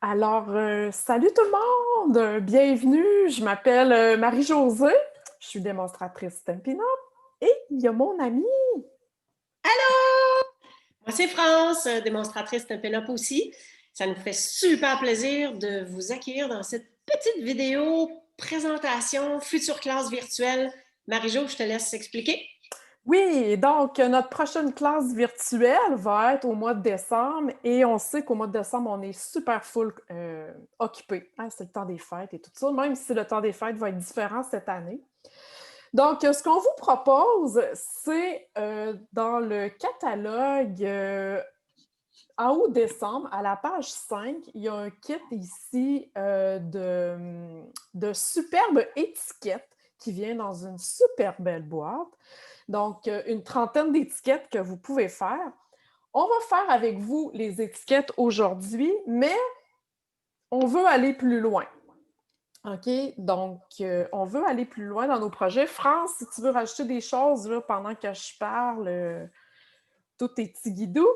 Salut tout le monde! Bienvenue! Je m'appelle Marie-Josée. Je suis démonstratrice Stampin' Up. Et il y a mon amie. Moi, c'est France, démonstratrice de Up aussi. Ça nous fait super plaisir de vous accueillir dans cette petite vidéo présentation future classe virtuelle. Marie-Jo, je te laisse expliquer. Oui, donc notre prochaine classe virtuelle va être au mois de décembre et on sait qu'au mois de décembre, on est super full occupé. Hein, c'est le temps des fêtes et tout ça, même si le temps des fêtes va être différent cette année. Donc, ce qu'on vous propose, c'est dans le catalogue en août-décembre, à la page 5, il y a un kit ici de superbes étiquettes qui vient dans une super belle boîte. Donc, une trentaine d'étiquettes que vous pouvez faire. On va faire avec vous les étiquettes aujourd'hui, mais on veut aller plus loin. OK? Donc, on veut aller plus loin dans nos projets. France, si tu veux rajouter des choses là, pendant que je parle, tout est tigidou.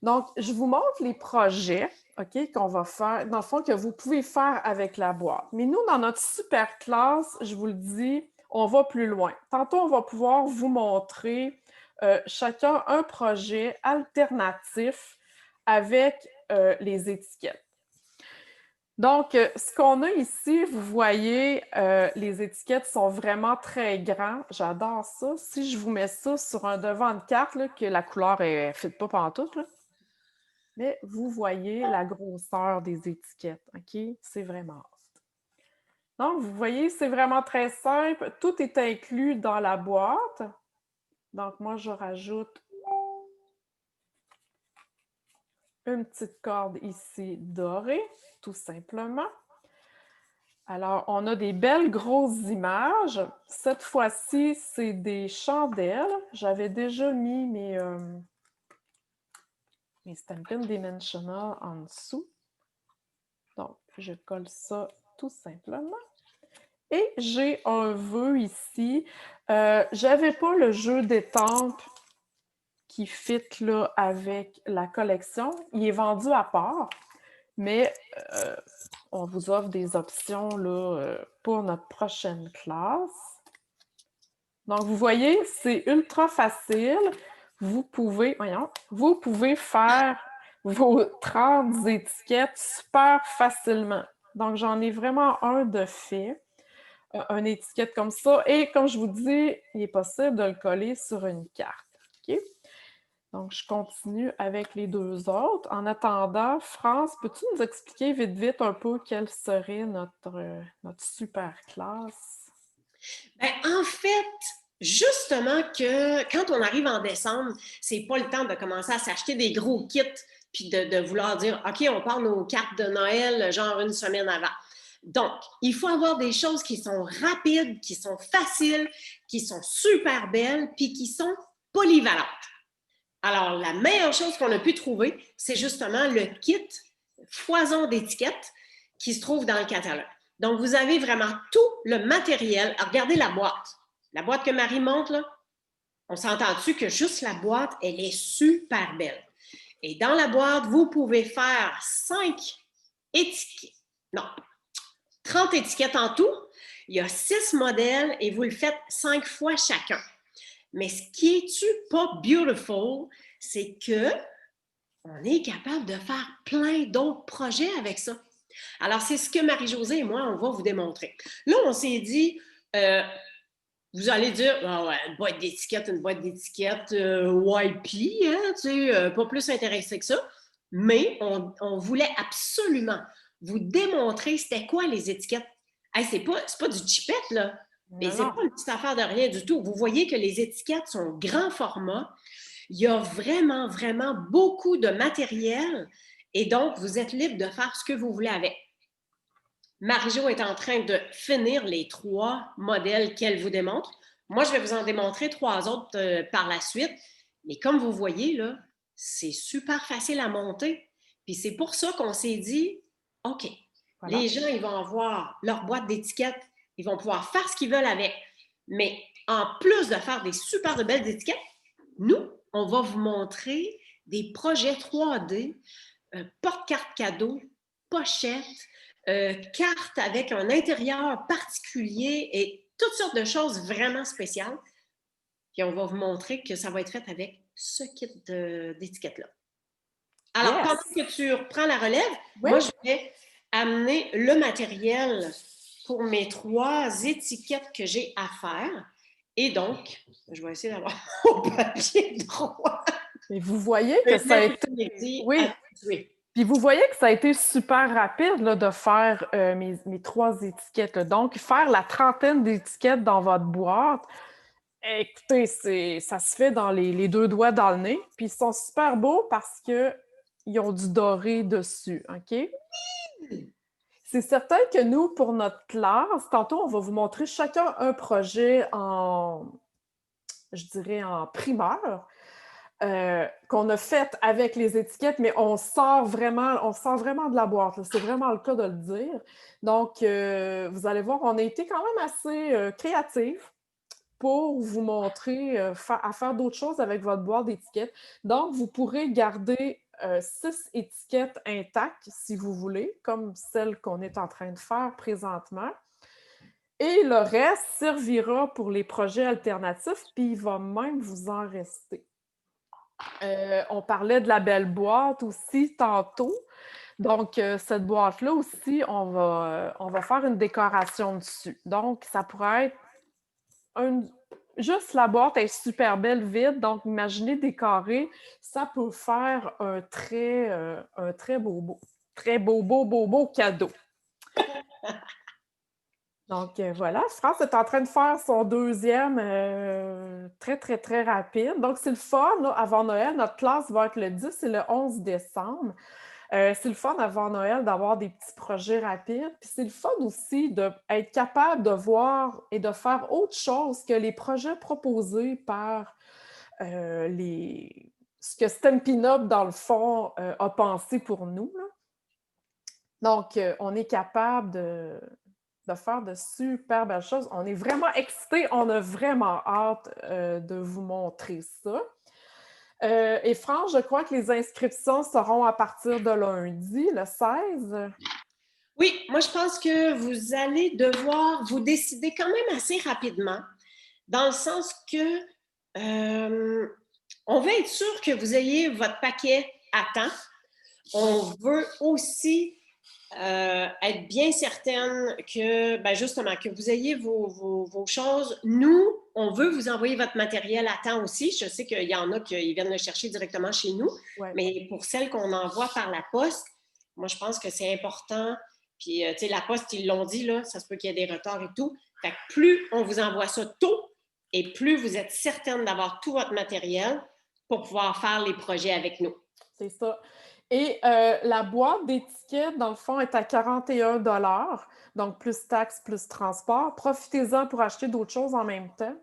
Donc, je vous montre les projets, OK, qu'on va faire, dans le fond, que vous pouvez faire avec la boîte. Mais nous, dans notre super classe, je vous le dis, on va plus loin. Tantôt, on va pouvoir vous montrer chacun un projet alternatif avec les étiquettes. Donc, ce qu'on a ici, vous voyez, les étiquettes sont vraiment très grands. J'adore ça. Si je vous mets ça sur un devant de carte, là, que la couleur ne fit pas pantoute, là, mais vous voyez la grosseur des étiquettes, OK? C'est vraiment hot. Donc, vous voyez, c'est vraiment très simple. Tout est inclus dans la boîte. Donc, moi, je rajoute une petite corde ici dorée, tout simplement. Alors, on a des belles grosses images. Cette fois-ci, c'est des chandelles. J'avais déjà mis mes Stampin' Dimensional en dessous. Donc, je colle ça tout simplement. Et j'ai un vœu ici. J'avais pas le jeu d'étampes qui fit là, avec la collection. Il est vendu à part, mais on vous offre des options là, pour notre prochaine classe. Donc, vous voyez, c'est ultra facile. Vous pouvez faire vos 30 étiquettes super facilement. Donc, j'en ai vraiment un de fait, une étiquette comme ça. Et comme je vous dis, il est possible de le coller sur une carte. OK? Donc, je continue avec les deux autres. En attendant, France, peux-tu nous expliquer vite, vite un peu quelle serait notre super classe? Ben, en fait, justement que quand on arrive en décembre, c'est pas le temps de commencer à s'acheter des gros kits puis de vouloir dire OK, on part nos cartes de Noël genre une semaine avant. Donc, il faut avoir des choses qui sont rapides, qui sont faciles, qui sont super belles, puis qui sont polyvalentes. Alors, la meilleure chose qu'on a pu trouver, c'est justement le kit foison d'étiquettes qui se trouve dans le catalogue. Donc, vous avez vraiment tout le matériel. Alors, regardez la boîte. La boîte que Marie montre, là, on s'entend dessus que juste la boîte, elle est super belle. Et dans la boîte, vous pouvez faire 5 étiquettes. Non, 30 étiquettes en tout. Il y a 6 modèles et vous le faites 5 fois chacun. Mais ce qui est-tu pas beautiful, c'est que on est capable de faire plein d'autres projets avec ça. Alors, c'est ce que Marie-Josée et moi, on va vous démontrer. Là, on s'est dit, vous allez dire, ah ouais, une boîte d'étiquettes YP, hein, tu sais, pas plus intéressé que ça. Mais on voulait absolument vous démontrer c'était quoi les étiquettes. Hey, c'est pas du chipette, là. Et Non, c'est non. pas une petite affaire de rien du tout. Vous voyez que les étiquettes sont grand format. Il y a vraiment, vraiment beaucoup de matériel. Et donc, vous êtes libre de faire ce que vous voulez avec. Marie-Jo est en train de finir les 3 modèles qu'elle vous démontre. Moi, je vais vous en démontrer 3 autres par la suite. Mais comme vous voyez, là, c'est super facile à monter. Puis c'est pour ça qu'on s'est dit, OK, Voilà. les gens, ils vont avoir leur boîte d'étiquettes, ils vont pouvoir faire ce qu'ils veulent avec. Mais en plus de faire des super de belles étiquettes, nous, on va vous montrer des projets 3D, porte-carte cadeau pochettes, cartes avec un intérieur particulier et toutes sortes de choses vraiment spéciales. Puis on va vous montrer que ça va être fait avec ce kit d'étiquettes-là. Alors, pendant Yes! que tu reprends la relève, Oui, moi, je vais amener le matériel pour mes 3 étiquettes que j'ai à faire. Et donc, je vais essayer d'avoir mon papier droit. et vous voyez que ça a été... Oui, Habitué. puis vous voyez que ça a été super rapide là, de faire mes 3 étiquettes, là. Donc, faire la trentaine d'étiquettes dans votre boîte, écoutez, ça se fait dans les 2 doigts dans le nez. Puis ils sont super beaux parce qu'ils ont du doré dessus, OK? C'est certain que nous, pour notre classe, tantôt, on va vous montrer chacun un projet je dirais, en primeur. Qu'on a fait avec les étiquettes, mais on sort vraiment de la boîte, là. C'est vraiment le cas de le dire. Donc, vous allez voir, on a été quand même assez créatifs pour vous montrer à faire d'autres choses avec votre boîte d'étiquettes. Donc, vous pourrez garder 6 étiquettes intactes si vous voulez, comme celle qu'on est en train de faire présentement. Et le reste servira pour les projets alternatifs, puis il va même vous en rester. On parlait de la belle boîte aussi tantôt. Donc, cette boîte-là aussi, on va faire une décoration dessus. Donc, ça pourrait être juste la boîte est super belle vide. Donc, imaginez décorer, ça peut faire un très beau cadeau. Donc, voilà, France est en train de faire son deuxième très, très, très rapide. Donc, c'est le fun, là, avant Noël. Notre classe va être le 10 et le 11 décembre. C'est le fun avant Noël d'avoir des petits projets rapides. Puis c'est le fun aussi d'être capable de voir et de faire autre chose que les projets proposés par ce que Stampin' Up, dans le fond, a pensé pour nous, là. Donc, on est capable de faire de super belles choses. On est vraiment excités, on a vraiment hâte de vous montrer ça. Et France, je crois que les inscriptions seront à partir de lundi, le 16. Oui, moi, je pense que vous allez devoir vous décider quand même assez rapidement, dans le sens que on veut être sûr que vous ayez votre paquet à temps. On veut aussi être bien certaine que, ben justement, que vous ayez vos choses. Nous, on veut vous envoyer votre matériel à temps aussi. Je sais qu'il y en a qui viennent le chercher directement chez nous, Ouais. mais pour celles qu'on envoie par la poste, moi, je pense que c'est important. Puis, tu sais, la poste, ils l'ont dit, là, ça se peut qu'il y ait des retards et tout. Fait que plus on vous envoie ça tôt et plus vous êtes certaine d'avoir tout votre matériel pour pouvoir faire les projets avec nous. C'est ça. Et la boîte d'étiquettes, dans le fond, est à 41 $, donc plus taxes, plus transport. Profitez-en pour acheter d'autres choses en même temps.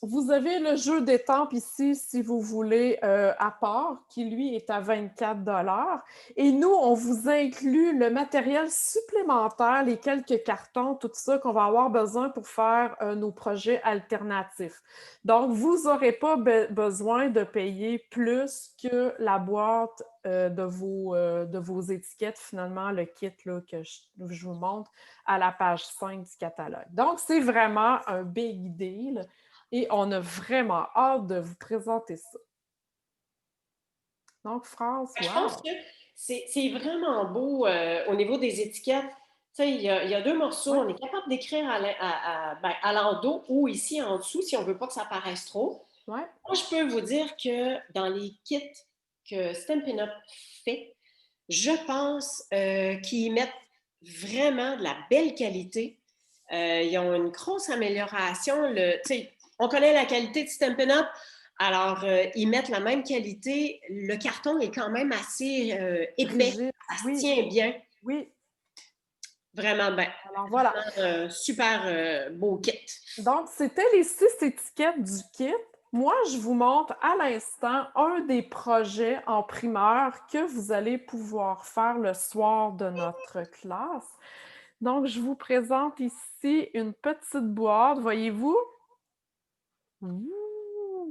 Vous avez le jeu d'étampes ici, si vous voulez, à part, qui lui est à 24 $. Et nous, on vous inclut le matériel supplémentaire, les quelques cartons, tout ça qu'on va avoir besoin pour faire nos projets alternatifs. Donc, vous n'aurez pas besoin de payer plus que la boîte de vos étiquettes, finalement, le kit là, que je vous montre à la page 5 du catalogue. Donc, c'est vraiment un big deal et on a vraiment hâte de vous présenter ça. Donc, France, Je pense wow! que c'est vraiment beau au niveau des étiquettes. Tu sais, il y a 2 morceaux. Ouais, On est capable d'écrire à l'endos ou ici en dessous si on ne veut pas que ça paraisse trop. ouais, Moi, je peux vous dire que dans les kits que Stampin' Up fait, je pense qu'ils mettent vraiment de la belle qualité. Ils ont une grosse amélioration. On connaît la qualité de Stampin' Up, alors ils mettent la même qualité. Le carton est quand même assez épais. rigide, Ça se oui, tient bien. oui. Vraiment bien. Alors voilà. Super beau kit. Donc, c'était les 6 étiquettes du kit. Moi, je vous montre à l'instant un des projets en primeur que vous allez pouvoir faire le soir de notre classe. Donc, je vous présente ici une petite boîte, voyez-vous? Ouh!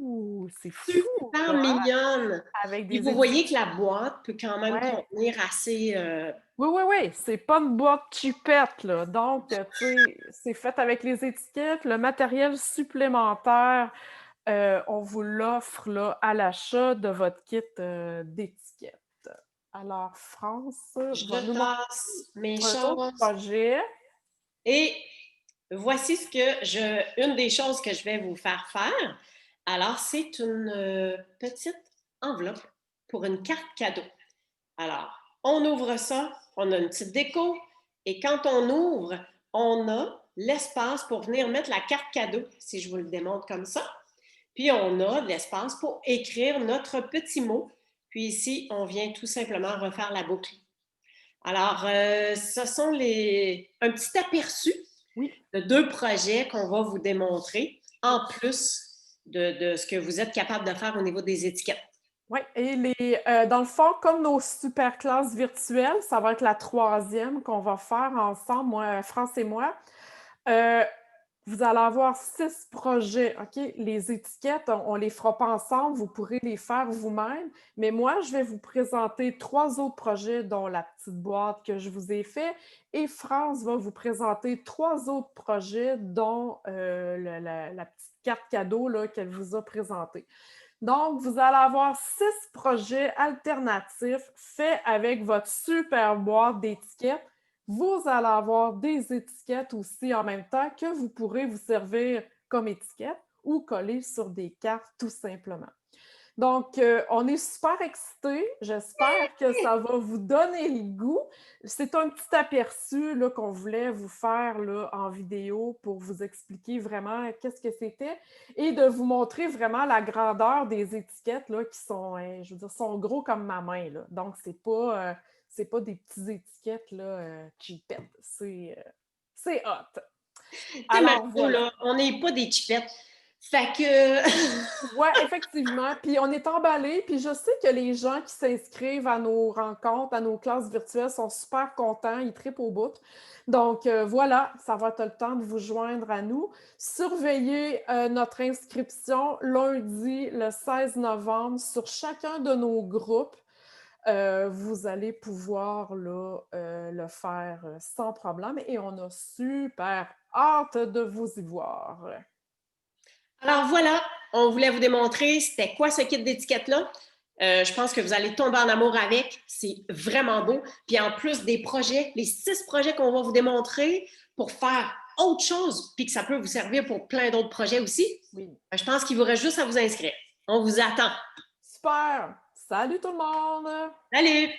Ouh, c'est fou, super ça, hein? mignonne. Avec Puis des vous voyez que étiquettes. la boîte peut quand même Ouais. contenir assez, Oui, oui, oui, c'est pas une boîte cheapette, là. Donc, tu sais, c'est fait avec les étiquettes, le matériel supplémentaire, on vous l'offre, là, à l'achat de votre kit, d'étiquettes. Alors France va je nous montrer tasse mes un autre choses projet. et voici une des choses que je vais vous faire faire. Alors, c'est une petite enveloppe pour une carte cadeau. Alors, on ouvre ça, on a une petite déco et quand on ouvre, on a l'espace pour venir mettre la carte cadeau, si je vous le démontre comme ça. Puis, on a de l'espace pour écrire notre petit mot. Puis ici, on vient tout simplement refaire la boucle. Alors, ce sont un petit aperçu Oui. de deux projets qu'on va vous démontrer, en plus de ce que vous êtes capable de faire au niveau des étiquettes. Oui, et dans le fond, comme nos super classes virtuelles, ça va être la troisième qu'on va faire ensemble, moi, France et moi. Euh, Vous allez avoir 6 projets, OK? Les étiquettes, on ne les fera pas ensemble, vous pourrez les faire vous-même. Mais moi, je vais vous présenter 3 autres projets, dont la petite boîte que je vous ai fait. Et France va vous présenter 3 autres projets, dont la petite carte cadeau là, qu'elle vous a présentée. Donc, vous allez avoir 6 projets alternatifs faits avec votre super boîte d'étiquettes. Vous allez avoir des étiquettes aussi en même temps que vous pourrez vous servir comme étiquette ou coller sur des cartes tout simplement. Donc, on est super excités. J'espère que ça va vous donner le goût. C'est un petit aperçu là, qu'on voulait vous faire là, en vidéo pour vous expliquer vraiment qu'est-ce que c'était et de vous montrer vraiment la grandeur des étiquettes là, qui sont, je veux dire, sont gros comme ma main. Là. Donc, c'est pas des petites étiquettes là, cheapettes. C'est hot. Tu sais, Alors, Mario, voilà. là, on n'est pas des chipettes. Fait que, Ouais, effectivement. Puis on est emballés. Puis je sais que les gens qui s'inscrivent à nos rencontres, à nos classes virtuelles sont super contents. Ils trippent au bout. Donc voilà, ça va être le temps de vous joindre à nous. Surveillez notre inscription lundi le 16 novembre sur chacun de nos groupes. Vous allez pouvoir là, le faire sans problème et on a super hâte de vous y voir. alors voilà, on voulait vous démontrer c'était quoi ce kit d'étiquette-là. Je pense que vous allez tomber en amour avec. C'est vraiment beau. Puis en plus des projets, les 6 projets qu'on va vous démontrer pour faire autre chose, puis que ça peut vous servir pour plein d'autres projets aussi, Oui. je pense qu'il vous reste juste à vous inscrire. On vous attend. Super! Salut tout le monde! Salut!